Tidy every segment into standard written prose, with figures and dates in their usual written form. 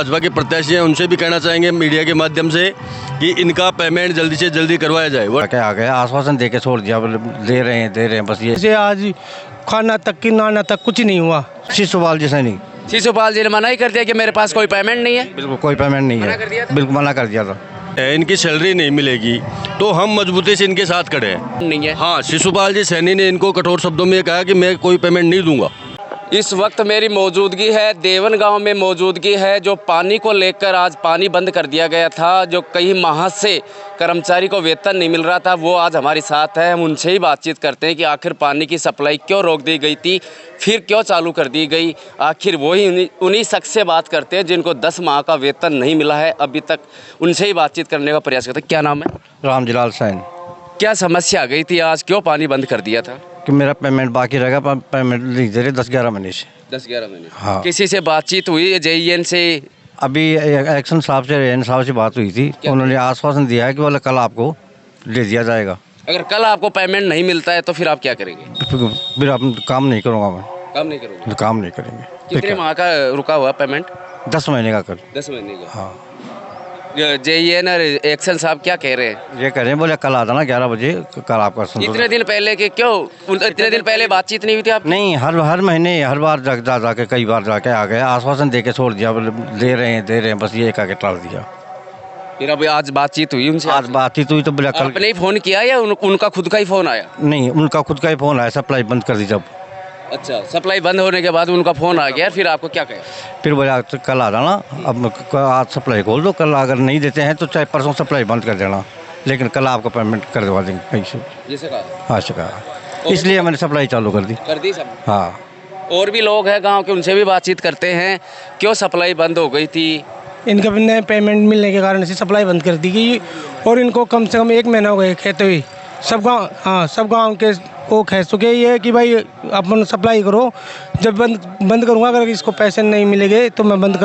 भाजपा के प्रत्याशी हैं उनसे भी कहना चाहेंगे मीडिया के माध्यम से कि इनका पेमेंट जल्दी से जल्दी करवाया जाए। वो क्या आ गया, आश्वासन दे के छोड़ दिया, दे रहे हैं बस ये। जैसे आज खाना तक की नाना तक कुछ नहीं हुआ। शिशुपाल जी से नहीं, शिशुपाल जी ने मना ही कर दिया कि मेरे पास कोई पेमेंट नहीं है। बिल्कुल कोई पेमेंट नहीं मना कर दिया है, था? बिल्कुल मना कर दिया था। इनकी सैलरी नहीं मिलेगी तो हम मजबूती से इनके साथ खड़े हैं। नहीं है। हाँ, शिशुपाल जी सैनी ने इनको कठोर शब्दों में कहा कि मैं कोई पेमेंट नहीं दूंगा। इस वक्त मेरी मौजूदगी है देवन गांव में मौजूदगी है, जो पानी को लेकर आज पानी बंद कर दिया गया था, जो कई माह से कर्मचारी को वेतन नहीं मिल रहा था, वो आज हमारे साथ है। हम उनसे ही बातचीत करते हैं कि आखिर पानी की सप्लाई क्यों रोक दी गई थी, फिर क्यों चालू कर दी गई। आखिर वही उन्हीं शख्स से बात करते हैं जिनको 10 माह का वेतन नहीं मिला है अभी तक। उनसे ही बातचीत करने का प्रयास करते हैं। क्या नाम है? रामजीलाल सैन। क्या समस्या आ गई थी आज, क्यों पानी बंद कर दिया था? कि मेरा पेमेंट बाकी रहेगा, पेमेंट लिख दे रहे 10-11 महीने से। 10-11 महीने। हाँ। किसी से बातचीत हुई जेईएन से? अभी एक्शन साहब से, रेन साहब से बात हुई थी, उन्होंने आश्वासन दिया है कि बोले कल आपको दे दिया जाएगा। अगर कल आपको पेमेंट नहीं मिलता है तो फिर आप क्या करेंगे? फिर आप काम नहीं करूँगा मैं, काम नहीं करोगे? काम नहीं करेंगे। कितने माह का रुका हुआ पेमेंट? 10 महीने का कर। 10 महीने का। हाँ, जेईएन और एक्शन साहब क्या कह रहे हैं? ये कह रहे हैं बोले कल आ जाना 11 बजे, कल आपका इतने दिन पहले के क्यों इतने दिन पहले बातचीत नहीं हुई थी आप? नहीं, हर महीने हर बार जाके कई बार जाके आ गए, आश्वासन दे के छोड़ दिया, बोले दे रहे हैं बस ये कह के टाल दिया। फिर अब आज बातचीत हुई उनसे? आज बातचीत हुई तो बोले कल। आपने ही फोन किया या उनका खुद का ही फोन आया? नहीं, उनका खुद का ही फोन आया, सप्लाई बंद कर दी जब। अच्छा, सप्लाई बंद होने के बाद उनका फोन आ गया, फिर आपको क्या कहा? फिर बोला कल आ जाना, अब आज सप्लाई खोल दो, कल अगर नहीं देते हैं तो चाहे परसों सप्लाई बंद कर देना, लेकिन कल आपको पेमेंट कर दवा देंगे कहीं से। जैसे कहा? हाँ से कहा, इसलिए मैंने सप्लाई चालू कर दी सब। हाँ। और भी लोग हैं गांव के, उनसे भी बातचीत करते हैं। क्यों सप्लाई बंद हो गई थी? इनका भी पेमेंट मिलने के कारण से सप्लाई बंद कर दी गई और इनको कम से कम 1 महीना हो गया कहते हुए। सब गाँव के वो कह चुके ये कि भाई अपन सप्लाई करो, जब बंद करूँगा अगर इसको पैसे नहीं मिलेंगे तो मैं बंद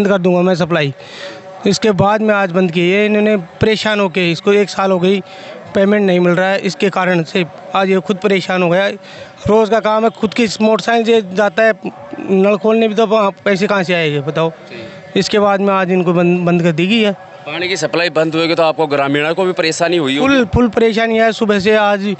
कर दूँगा मैं सप्लाई। इसके बाद में आज बंद की है। इन्होंने परेशान होके, इसको 1 साल हो गई पेमेंट नहीं मिल रहा है, इसके कारण से आज ये खुद परेशान हो गया। रोज़ का काम है, खुद की मोटरसाइकिल से जाता है नल खोलने भी, तो पैसे कहाँ से आएंगे बताओ। इसके बाद में आज इनको बंद कर दी गई है। पानी की सप्लाई बंद होगी तो आपको ग्रामीणों को भी परेशानी हुई होगी? फुल परेशानी है। सुबह से आज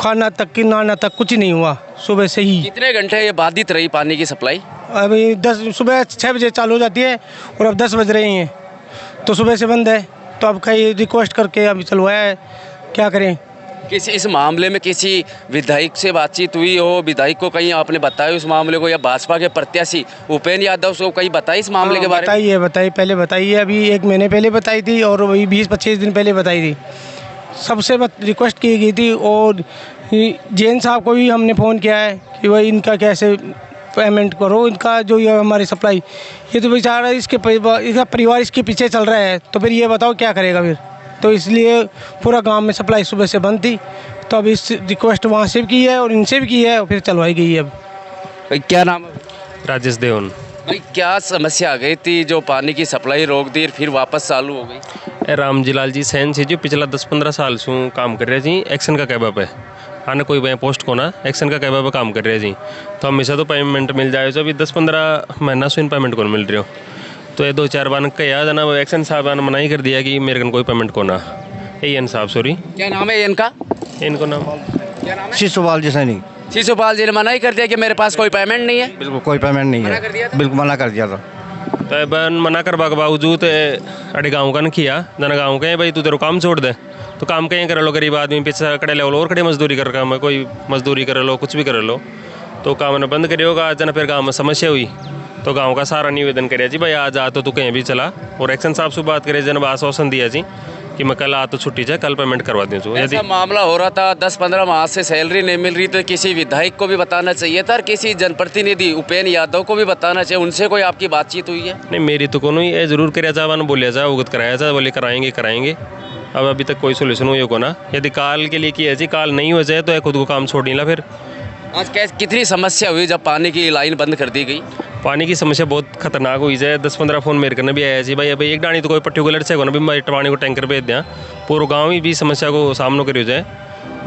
खाना तक की नाना तक कुछ नहीं हुआ सुबह से ही। कितने घंटे ये बाधित रही पानी की सप्लाई? अभी सुबह 6 बजे चालू हो जाती है और अब 10 बज रही हैं, तो सुबह से बंद है। तो अब कहीं रिक्वेस्ट करके अभी चलवाया है, क्या करें। इस मामले में किसी विधायक से बातचीत हुई हो? विधायक को कहीं आपने बताया उस मामले को, या भाजपा के प्रत्याशी उपेंद्र यादव को कहीं बताई इस मामले के बारे में? बताइए पहले बताइए, अभी 1 महीने पहले बताई थी और वही 20-25 दिन पहले बताई थी। सबसे रिक्वेस्ट की गई थी और जैन साहब को भी हमने फ़ोन किया है कि भाई इनका कैसे पेमेंट करो, इनका जो ये हमारी सप्लाई, ये तो बेचारा इसका परिवार इसके पीछे चल रहा है, तो फिर ये बताओ क्या करेगा फिर। तो इसलिए पूरा गांव में सप्लाई सुबह से बंद थी, तो अब इस रिक्वेस्ट वहाँ से भी की है और इनसे भी की है और फिर चलवाई गई है। अब भाई क्या नाम है? राजेश देवन। भाई क्या समस्या आ गई थी जो पानी की सप्लाई रोक दी फिर वापस चालू हो गई? रामजीलाल जी सैन से जो पिछला 10-15 साल से काम कर रहे जी एक्शन का कैबा पे आने कोई वह पोस्ट को ना एक्शन का कैबा पे काम कर रहे जी, तो हमेशा तो पेमेंट मिल जाए। अभी 10-15 महीना से इन पेमेंट को मिल रही हो, तो ये 2-4 बार कहा जना एक्शन साहब ने मना ही कर दिया कि मेरे को कोई पेमेंट को ना। एन साहब सॉरी, क्या नाम है इनका? इनको नाम क्या नाम है? शिशुपाल जी सैनी। शिशुपाल जी ने मना ही कर दिया कि मेरे पास कोई पेमेंट नहीं है? बिल्कुल कोई पेमेंट नहीं मना कर दिया है, था? बिल्कुल मना कर दिया था। तो बन मना करवा के बावजूद अड़े गाँव का न किया जना गाँव के भाई तू तेरे काम छोड़ दे, तो काम कहीं कर लो, गरीब आदमी पीछे खड़े ले लो और खड़े मजदूरी कर काम है, कोई मजदूरी कर लो कुछ भी कर लो, तो काम ने बंद करिए होगा। जना फिर गाँव में समस्या हुई तो गांव का सारा निवेदन करे जी भाई आज आ तो तू कहीं भी चला, और एक्शन साहब से बात करे जन आश्वासन दिया जी कि मैं कल आ तो छुट्टी जाए, कल पेमेंट करवा दूँ। ऐसा मामला हो रहा था 10-15 माह से सैलरी नहीं मिल रही, तो किसी विधायक को भी बताना चाहिए था और किसी जनप्रतिनिधि उपेंद्र यादव को भी बताना चाहिए। उनसे कोई आपकी बातचीत हुई है? नहीं, मेरी तो कोनो ये जरूर कराया जावा ना बोलिया जाए, उगत कराया जाए, बोले कराएंगे। अब अभी तक कोई सोल्यूशन हुई को ना, यदि काल के लिए किया जी काल नहीं हो जाए तो खुद को काम छोड़ नहीं ला। फिर आज कितनी समस्या हुई जब पानी की लाइन बंद कर दी गई? पानी की समस्या बहुत खतरनाक हुई जाए। 10-15 फ़ोन मेरे करने भी आया जी भाई अभी एक डाणी तो कोई पर्टिकुलर से को ना भी मैं पानी को टैंकर भेज दिया, पूरा गाँव ही भी समस्या को सामना करियो जाए।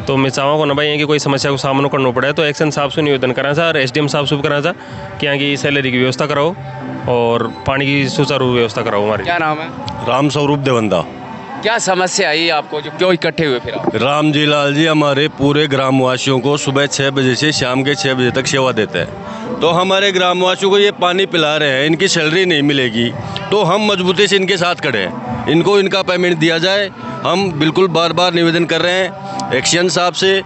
तो मैं चाहूँगा ना भाई कि कोई समस्या को सामना करना पड़े तो एक्शन साहब से निवेदन करा था और SDM साहब से करा था कि यहाँ की सैलरी की व्यवस्था कराओ और पानी की सुचारू व्यवस्था कराओ हमारी। क्या नाम है? राम स्वरूप देवंदा। क्या समस्या आई आपको, जो क्यों इकट्ठे हुए फिर आप? राम जी लाल जी हमारे पूरे ग्रामवासियों को सुबह 6 बजे से शाम के 6 बजे तक सेवा देते हैं। तो हमारे ग्रामवासियों को ये पानी पिला रहे हैं, इनकी सैलरी नहीं मिलेगी, तो हम मजबूती से इनके साथ खड़े हैं। इनको इनका पेमेंट दिया जाए। हम बिल्कुल बार बार निवेदन कर रहे हैं एक्शन साहब से,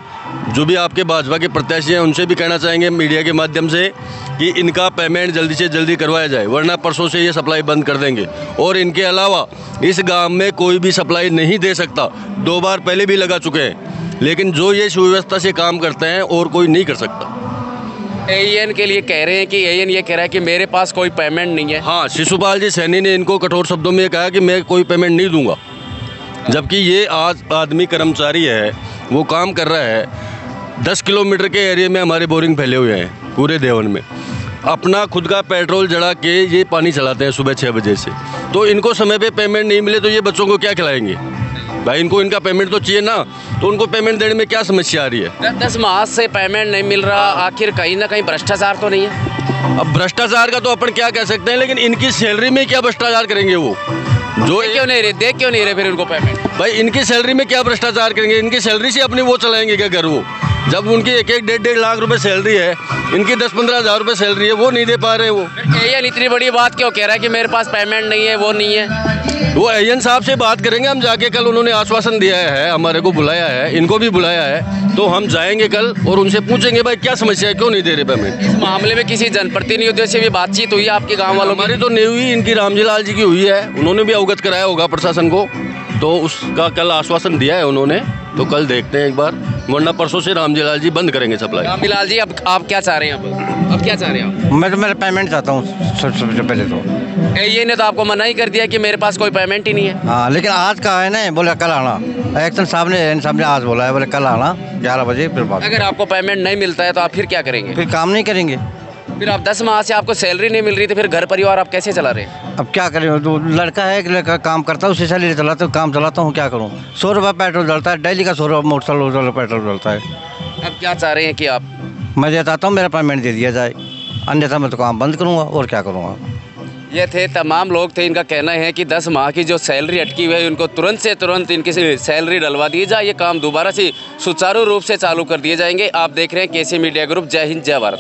जो भी आपके भाजपा के प्रत्याशी हैं उनसे भी कहना चाहेंगे मीडिया के माध्यम से कि इनका पेमेंट जल्दी से जल्दी करवाया जाए, वरना परसों से ये सप्लाई बंद कर देंगे। और इनके अलावा इस गांव में कोई भी सप्लाई नहीं दे सकता। 2 बार पहले भी लगा चुके हैं, लेकिन जो ये सुव्यवस्था से काम करते हैं और कोई नहीं कर सकता। AN के लिए कह रहे हैं कि AN ये कह रहा है कि मेरे पास कोई पेमेंट नहीं है। हाँ, शिशुपाल जी सैनी ने इनको कठोर शब्दों में कहा कि मैं कोई पेमेंट नहीं दूंगा, जबकि ये आज आदमी कर्मचारी है, वो काम कर रहा है। 10 किलोमीटर के एरिया में हमारे बोरिंग फैले हुए हैं पूरे देवन में। अपना खुद का पेट्रोल जला के ये पानी चलाते हैं सुबह 6 बजे से। तो इनको समय पे पेमेंट नहीं मिले तो ये बच्चों को क्या खिलाएंगे भाई? इनको इनका पेमेंट तो चाहिए ना। तो उनको पेमेंट देने में क्या समस्या आ रही है? 10 माह से पेमेंट नहीं मिल रहा, आखिर कहीं ना कहीं भ्रष्टाचार तो नहीं है? अब भ्रष्टाचार का तो अपन क्या कह सकते हैं, लेकिन इनकी सैलरी में क्या भ्रष्टाचार करेंगे वो? जो क्यों नहीं रहे, देख क्यों नहीं रहे फिर उनको पेमेंट? भाई इनकी सैलरी में क्या भ्रष्टाचार करेंगे? इनकी सैलरी से अपनी वो चलाएंगे क्या घर? वो जब उनकी 1-1, 1.5 लाख रुपए सैलरी है, इनकी 10-15 हज़ार रुपए सैलरी है, वो नहीं दे पा रहे हैं। वो AN इतनी बड़ी बात क्यों कह रहा है कि मेरे पास पेमेंट नहीं है, वो नहीं है? वो AN साहब से बात करेंगे हम जाके। कल उन्होंने आश्वासन दिया है, हमारे को बुलाया है, इनको भी बुलाया है, तो हम जाएंगे कल और उनसे पूछेंगे भाई क्या समस्या है, क्यों नहीं दे रहे पेमेंट। इस मामले में किसी जनप्रतिनिधियों से भी बातचीत हुई है आपके गाँव वालों की? हमारी तो नहीं हुई, इनकी रामजी लाल जी की हुई है। उन्होंने भी अवगत कराया होगा प्रशासन को, तो उसका कल आश्वासन दिया है उन्होंने। तो कल देखते हैं एक बार, वरना परसों से रामजी लाल जी बंद करेंगे सप्लाई। रामलाल जी, अब आप क्या चाह रहे हैं? अब क्या चाह रहे हैं आप? मैं तो मेरा पेमेंट चाहता हूँ सबसे पहले तो। AN ने तो आपको मना ही कर दिया कि मेरे पास कोई पेमेंट ही नहीं है। हाँ, लेकिन आज कहा है ना, बोले कल आना। एक्शन साहब ने आज बोला है, बोले कल आना 11 बजे फिर बात। अगर आपको पेमेंट नहीं मिलता है तो आप फिर क्या करेंगे? फिर काम नहीं करेंगे। फिर आप 10 माह से आपको सैलरी नहीं मिल रही थी, फिर घर परिवार आप कैसे चला रहे हैं? अब क्या करें, तो लड़का है, एक लड़का काम करता है, उसे सैलरी चलाता हूँ, काम चलाता हूँ, क्या करूँ? 100 रुपये पेट्रोल जलता है डेली का, 100 रुपये मोटरसाइकिल पेट्रोल जलता है। अब क्या चाह रहे हैं कि आप? मैं ये चाहता हूँ मेरा पेमेंट दे दिया जाए, अन्यथा मैं तो काम बंद करूँगा और क्या करूँगा। ये थे तमाम लोग थे, इनका कहना है कि 10 माह की जो सैलरी अटकी हुई है उनको तुरंत से तुरंत इनकी सैलरी डलवा दी जाए, ये काम दोबारा से सुचारू रूप से चालू कर दिए जाएंगे। आप देख रहे हैं KC मीडिया ग्रुप। जय हिंद, जय भारत।